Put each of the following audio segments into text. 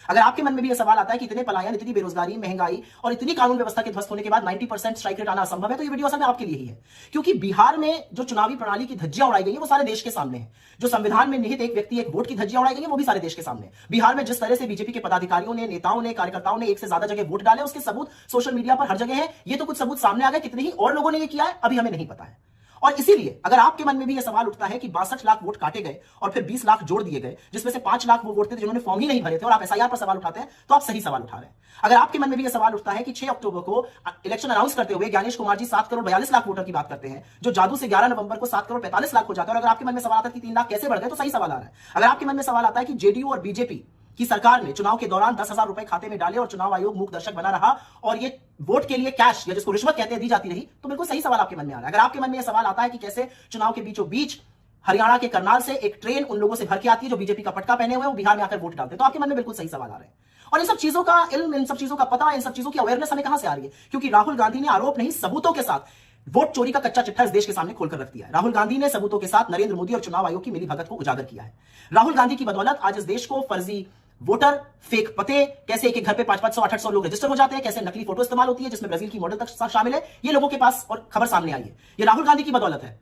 अगर आपके मन में भी यह सवाल आता है कि इतने पलायन, इतनी बेरोजगारी, महंगाई और इतनी कानून व्यवस्था के ध्वस्त होने के बाद 90% स्ट्राइक रेट आना असंभव है, तो ये वीडियो असल में आपके लिए ही है। क्योंकि बिहार में जो चुनावी प्रणाली की धज्जियां उड़ाई गई है वो सारे देश के सामने है। जो संविधान में निहित एक व्यक्ति एक वोट की धज्जियां उड़ाई गई है वो भी सारे देश के सामने है। बिहार में जिस तरह से बीजेपी के पदाधिकारियों ने, नेताओं ने, कार्यकर्ताओं ने एक से ज्यादा जगह वोट डाले, उसके सबूत सोशल मीडिया पर हर जगह है। ये तो कुछ सबूत सामने आ गए, कितने ही और लोगों ने ये किया है अभी हमें नहीं पता है। और इसीलिए अगर आपके मन में भी यह सवाल उठता है कि 62 लाख वोट काटे गए और फिर 20 लाख जोड़ दिए गए, जिसमें से 5 लाख वो वोट थे जिन्होंने फॉर्म ही नहीं भरे थे, और आप एसआईआर पर सवाल उठाते हैं, तो आप सही सवाल उठा रहे हैं। अगर आपके मन में भी यह सवाल उठता है कि 6 अक्टूबर को इलेक्शन अनाउंस करते हुए ज्ञानेश कुमार जी 7 करोड़ 42 लाख वोटर की बात करते हैं, जो जादू से 11 नवंबर को 7 करोड़ 45 लाख हो जाता है, और अगर आपके मन में सवाल आता है कि 3 लाख कैसे बढ़ गए, तो सही सवाल आ रहा है। अगर आपके मन में सवाल आता है कि जेडीयू और बीजेपी कि सरकार ने चुनाव के दौरान 10,000 रुपए खाते में डाले और चुनाव आयोग मूक दर्शक बना रहा और ये वोट के लिए कैश या जिसको रिश्वत कहते हैं दी जाती रही, तो बिल्कुल सही सवाल आपके मन में आ रहा है। अगर आपके मन में यह सवाल आता है कि कैसे चुनाव के बीचों बीच हरियाणा के करनाल से एक ट्रेन उन लोगों से भर के आती है जो बीजेपी का पटका पहने हुए हैं, वो बिहार में आकर वोट डालते हैं, तो आपके मन में बिल्कुल सही सवाल आ रहे हैं। और इन सब चीजों का इल्म, इन सब चीजों का पता, इन सब चीजों की अवेयरनेस हमें कहां से आ रही है? क्योंकि राहुल गांधी ने आरोप नहीं सबूतों के साथ वोट चोरी का कच्चा चिट्ठा इस देश के सामने खोलकर रख दिया है। राहुल गांधी ने सबूतों के साथ नरेंद्र मोदी और चुनाव आयोग की मिलीभगत को उजागर किया है। राहुल गांधी की बदौलत आज इस देश को फर्जी वोटर, फेक पते, कैसे एक एक घर पे 500, 800 लोग रजिस्टर हो जाते हैं, कैसे नकली फोटो इस्तेमाल होती है जिसमें ब्राजील की मॉडल तक शामिल है, ये लोगों के पास और खबर सामने आई है। ये राहुल गांधी की बदौलत है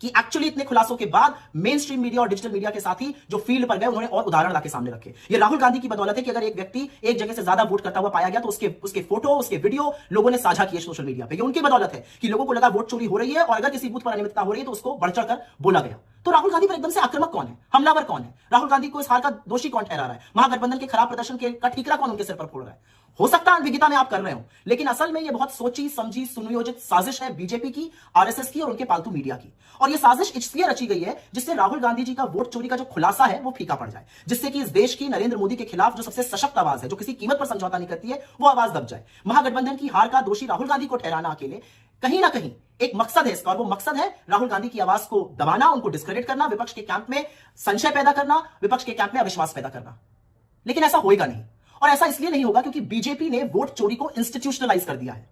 कि एक्चुअली इतने खुलासों के बाद मेन स्ट्रीम मीडिया और डिजिटल मीडिया के साथ ही जो फील्ड पर गए उन्होंने और उदाहरण लाके सामने रखे। ये राहुल गांधी की बदौलत है कि अगर एक व्यक्ति एक जगह से ज्यादा वोट करता हुआ पाया गया तो उसके फोटो, उसके वीडियो लोगों ने साझा किए सोशल मीडिया पे। ये उनकी बदौलत है कि लोगों को लगा वोट चोरी हो रही है और अगर किसी बूथ पर अनियमितता हो रही है तो उसको बढ़ चढ़कर बोला गया। तो राहुल गांधी पर एकदम से आक्रामक कौन है, हमलावर कौन है? राहुल गांधी को इस हार का दोषी कौन ठहरा रहा है? महागठबंधन के खराब प्रदर्शन का ठीकरा कौन उनके सिर पर फोड़ रहा है? हो सकता है अनभिज्ञता में आप कर रहे हो, लेकिन असल में यह बहुत सोची समझी सुनियोजित साजिश है बीजेपी की, आरएसएस की और उनके पालतू मीडिया की। और यह साजिश इसलिए रची गई है जिससे राहुल गांधी जी का वोट चोरी का जो खुलासा है वो फीका पड़ जाए, जिससे कि इस देश की नरेंद्र मोदी के खिलाफ जो सबसे सशक्त आवाज है, जो किसी कीमत पर समझौता नहीं करती है, वो आवाज दब जाए। महागठबंधन की हार का दोषी राहुल गांधी को ठहराना अकेले कहीं ना कहीं एक मकसद है इसका, और वो मकसद है राहुल गांधी की आवाज को दबाना, उनको डिस्क्रेडिट करना, विपक्ष के कैंप में संशय पैदा करना, विपक्ष के कैंप में अविश्वास पैदा करना। लेकिन ऐसा होएगा नहीं, और ऐसा इसलिए नहीं होगा क्योंकि बीजेपी ने वोट चोरी को इंस्टीट्यूशनलाइज कर दिया है।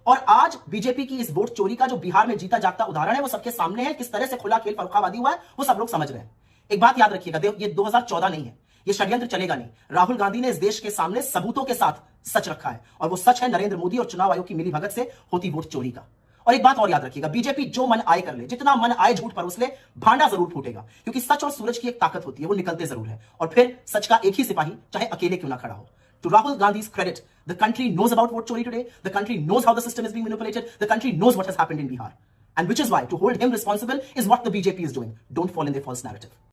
और आज बीजेपी की इस वोट चोरी का जो बिहार में जीता जागता उदाहरण है वो सबके सामने है। किस तरह से खुला खेल फर्रुखाबादी हुआ है वो सब लोग समझ रहे हैं। एक बात याद रखिएगा, ये 2014 नहीं है, ये षड्यंत्र चलेगा नहीं। राहुल गांधी ने इस देश के सामने सबूतों के साथ सच रखा है, और वो सच है नरेंद्र मोदी और चुनाव आयोग की मिलीभगत से होती वोट चोरी का। और एक बात और याद रखिएगा, बीजेपी जो मन आए कर ले, जितना मन आए झूठ पर उसले, भांडा जरूर फूटेगा, क्योंकि सच और सूरज की एक ताकत होती है, वो निकलते जरूर है। और फिर सच का एक ही सिपाही चाहे अकेले क्यों ना खड़ा हो। To Rahul Gandhi's credit, the country knows about vote chori today. The country knows how the system is being manipulated. The country knows what has happened in Bihar. And which is why to hold him responsible is what the BJP is doing. Don't fall in their false narrative.